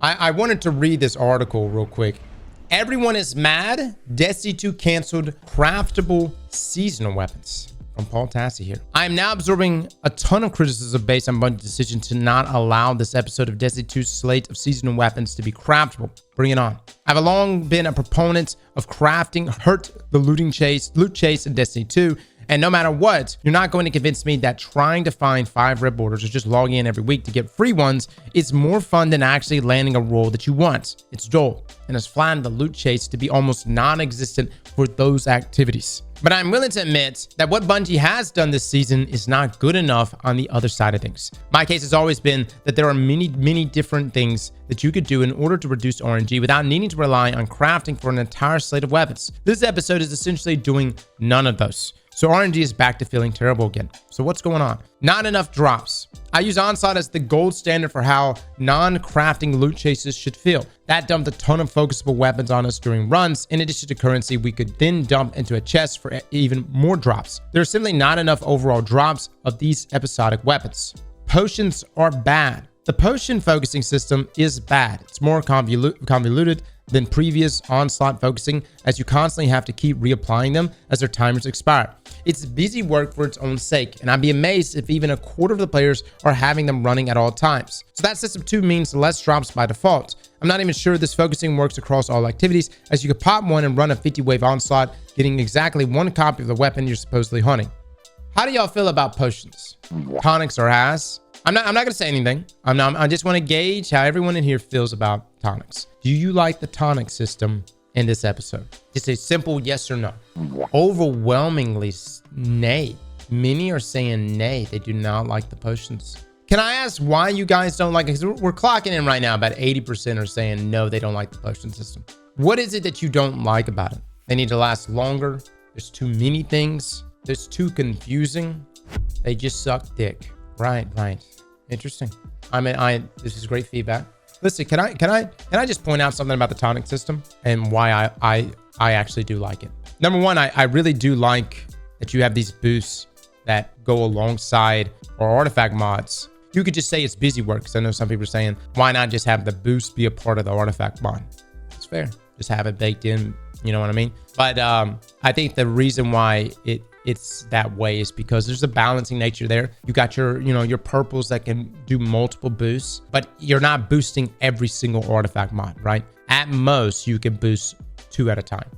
I wanted to read this article real quick. Everyone is mad. Destiny 2 canceled craftable seasonal weapons. From Paul Tassi here. I am now absorbing a ton of criticism based on Bungie's decision to not allow this episode of Destiny 2's slate of seasonal weapons to be craftable. Bring it on. I've long been a proponent of crafting hurt the loot chase in Destiny 2. And no matter what, you're not going to convince me that trying to find 5 red borders or just logging in every week to get free ones is more fun than actually landing a role that you want. It's dull and has flattened the loot chase to be almost non-existent for those activities. But I'm willing to admit that what Bungie has done this season is not good enough on the other side of things. My case has always been that there are many different things that you could do in order to reduce RNG without needing to rely on crafting for an entire slate of weapons. This episode is essentially doing none of those. So RNG is back to feeling terrible again. So what's going on? Not enough drops. I use Onslaught as the gold standard for how non-crafting loot chases should feel. That dumped a ton of focusable weapons on us during runs, in addition to currency we could then dump into a chest for even more drops. There's simply not enough overall drops of these episodic weapons. Potions are bad. The potion focusing system is bad. It's more convoluted than previous Onslaught focusing, as you constantly have to keep reapplying them as their timers expire. It's busy work for its own sake, and I'd be amazed if even a quarter of the players are having them running at all times. So that system too means less drops by default. I'm not even sure this focusing works across all activities, as you could pop one and run a 50-wave Onslaught, getting exactly one copy of the weapon you're supposedly hunting. How do y'all feel about potions? Tonics are ass. I'm not gonna say anything. I just want to gauge how everyone in here feels about tonics. Do you like the tonic system in this episode? Just a simple yes or no. Overwhelmingly nay. Many are saying nay. They do not like the potions. Can I ask why you guys don't like it? Because we're clocking in right now. About 80% are saying no, they don't like the potion system. What is it that you don't like about it? They need to last longer. There's too many things. It's too confusing. They just suck dick. Right. Interesting. This is great feedback. Listen, can I just point out something about the tonic system and why I actually do like it? Number one, I really do like that you have these boosts that go alongside our artifact mods. You could just say it's busy work, because I know some people are saying, why not just have the boost be a part of the artifact mod? It's fair. Just have it baked in, you know what I mean? But I think the reason why it's that way is because there's a balancing nature there. You got your purples that can do multiple boosts, but you're not boosting every single artifact mod, right? At most, you can boost 2 at a time.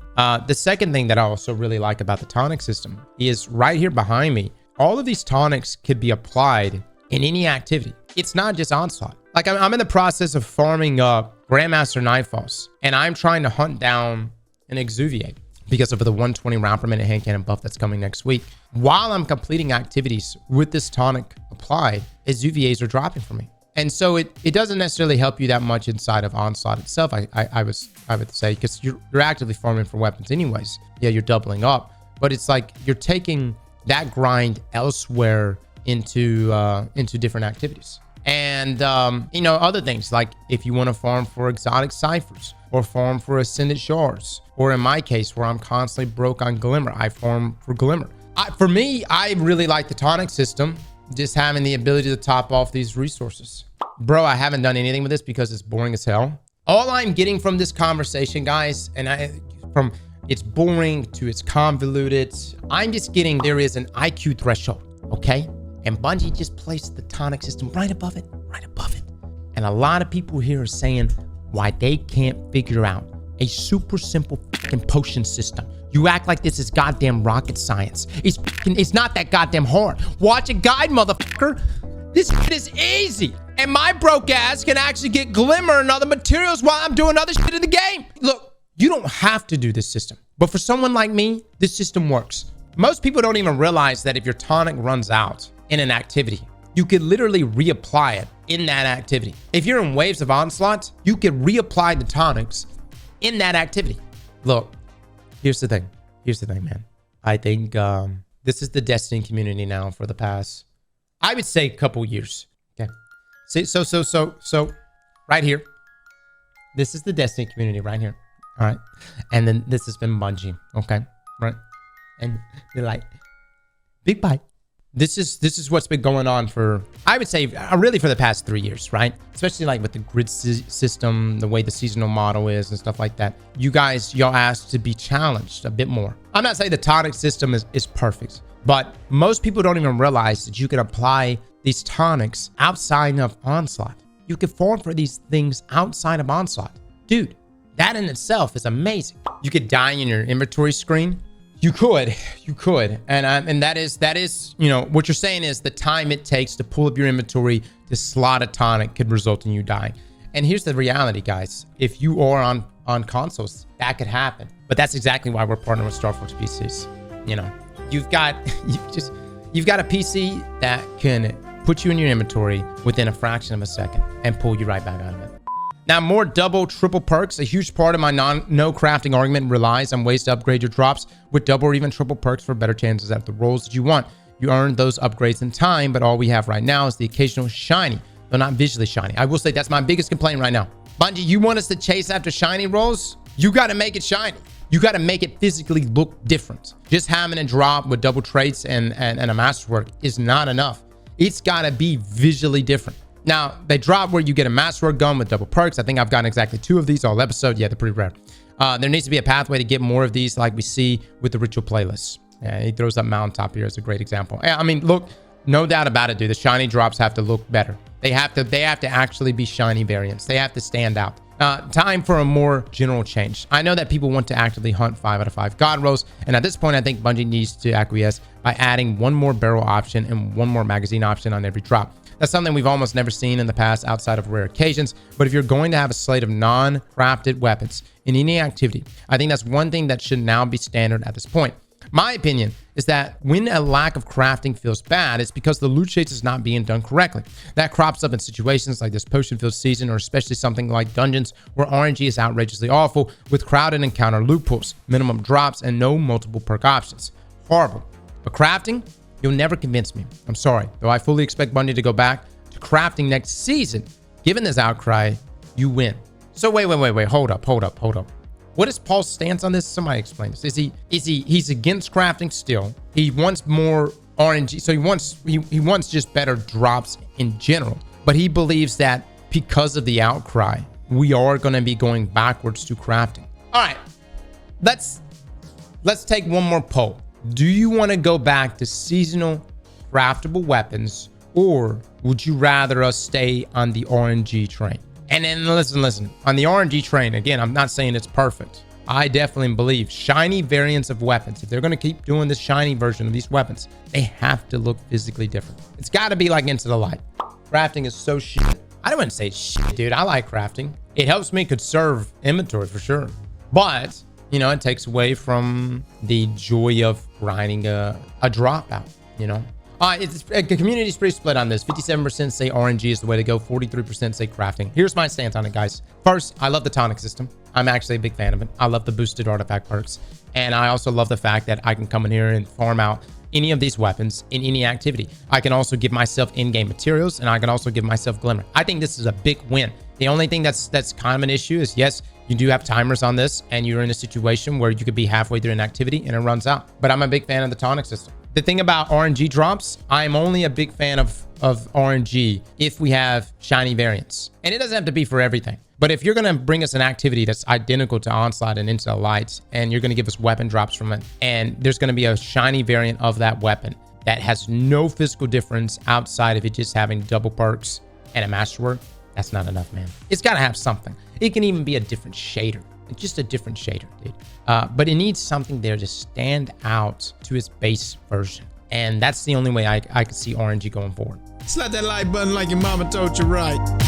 The second thing that I also really like about the tonic system is right here behind me. All of these tonics could be applied in any activity. It's not just Onslaught. Like I'm in the process of farming up Grandmaster Nightfalls, and I'm trying to hunt down an Exuviate because of the 120 round per minute hand cannon buff that's coming next week. While I'm completing activities with this tonic applied, Exuviates are dropping for me. And so it doesn't necessarily help you that much inside of Onslaught itself, I would say, because you're actively farming for weapons anyways. Yeah, you're doubling up, but it's like you're taking that grind elsewhere into different activities. And other things, like if you want to farm for exotic ciphers or farm for ascendant shards, or in my case where I'm constantly broke on glimmer, I farm for glimmer. For me, I really like the tonic system, just having the ability to top off these resources. Bro, I haven't done anything with this because it's boring as hell. All I'm getting from this conversation, guys, from it's boring to it's convoluted, I'm just getting there is an IQ threshold, okay? And Bungie just placed the tonic system right above it. And a lot of people here are saying why they can't figure out a super simple fucking potion system. You act like this is goddamn rocket science. It's not that goddamn hard. Watch a guide, motherfucker. This shit is easy. And my broke ass can actually get glimmer and other materials while I'm doing other shit in the game. Look, you don't have to do this system. But for someone like me, this system works. Most people don't even realize that if your tonic runs out in an activity, you could literally reapply it in that activity. If you're in waves of Onslaught, you could reapply the tonics in that activity. Look, here's the thing, man. I think this is the Destiny community now for the past, I would say, couple years. Okay. See, so right here, this is the Destiny community right here. All right. And then this has been Bungie. Okay. Right. And they're like, big bye. this is what's been going on for, I would say, really for the past 3 years, right? Especially like with the grid system, the way the seasonal model is and stuff like that. Y'all asked to be challenged a bit more. I'm not saying the tonic system is perfect, but most people don't even realize that you can apply these tonics outside of Onslaught. You can farm for these things outside of Onslaught. Dude, that in itself is amazing. You could die in your inventory screen. You could, and that is, you know, what you're saying is the time it takes to pull up your inventory to slot a tonic could result in you dying. And here's the reality, guys. If you are on consoles, that could happen. But that's exactly why we're partnering with StarForge PCs. You know, you've got a PC that can put you in your inventory within a fraction of a second and pull you right back out of it. Now, more double, triple perks. A huge part of my no crafting argument relies on ways to upgrade your drops with double or even triple perks for better chances at the rolls that you want. You earn those upgrades in time, but all we have right now is the occasional shiny, though not visually shiny. I will say that's my biggest complaint right now. Bungie, you want us to chase after shiny rolls? You got to make it shiny. You got to make it physically look different. Just having a drop with double traits and a masterwork is not enough. It's got to be visually different. Now, they drop where you get a masterwork gun with double perks. I think I've gotten exactly 2 of these all episode. Yeah, they're pretty rare. There needs to be a pathway to get more of these like we see with the ritual playlists. Yeah, he throws up mountaintop here as a great example. Yeah, I mean, look, no doubt about it, dude. The shiny drops have to look better. They have to actually be shiny variants. They have to stand out. Time for a more general change. I know that people want to actively hunt 5 out of 5 god rolls, and at this point, I think Bungie needs to acquiesce by adding 1 more barrel option and 1 more magazine option on every drop. That's something we've almost never seen in the past outside of rare occasions, but if you're going to have a slate of non-crafted weapons in any activity, I think that's one thing that should now be standard at this point. My opinion is that when a lack of crafting feels bad, it's because the loot chase is not being done correctly. That crops up in situations like this potion-filled season, or especially something like dungeons where RNG is outrageously awful with crowded encounter loot pools, minimum drops, and no multiple perk options. Horrible. But crafting? You'll never convince me. I'm sorry, though I fully expect Bungie to go back to crafting next season. Given this outcry, you win. So wait. Hold up. What is Paul's stance on this? Somebody explain this. He's against crafting still. He wants more RNG. So he wants just better drops in general. But he believes that because of the outcry, we are going to be going backwards to crafting. All right. Let's take one more poll. Do you want to go back to seasonal craftable weapons, or would you rather us stay on the RNG train? And then listen, on the RNG train, again, I'm not saying it's perfect. I definitely believe shiny variants of weapons, if they're going to keep doing this shiny version of these weapons, they have to look physically different. It's got to be like Into the Light. Crafting is so shit. I don't want to say shit, dude. I like crafting. It helps me conserve inventory for sure. But you know, it takes away from the joy of grinding a drop out, you know. The community is pretty split on this. 57% say RNG is the way to go. 43% say crafting. Here's my stance on it, guys. First, I love the tonic system. I'm actually a big fan of it. I love the boosted artifact perks. And I also love the fact that I can come in here and farm out any of these weapons in any activity. I can also give myself in-game materials, and I can also give myself glimmer. I think this is a big win. The only thing that's kind of an issue is, yes, you do have timers on this, and you're in a situation where you could be halfway through an activity and it runs out. But I'm a big fan of the tonic system. The thing about RNG drops, I'm only a big fan of RNG if we have shiny variants. And it doesn't have to be for everything. But if you're going to bring us an activity that's identical to Onslaught and Into the Lights, and you're going to give us weapon drops from it, and there's going to be a shiny variant of that weapon that has no physical difference outside of it just having double perks and a masterwork, that's not enough, man. It's got to have something. It can even be a different shader. It's just a different shader, dude. But it needs something there to stand out to its base version. And that's the only way I could see RNG going forward. Slap that like button like your mama told you right.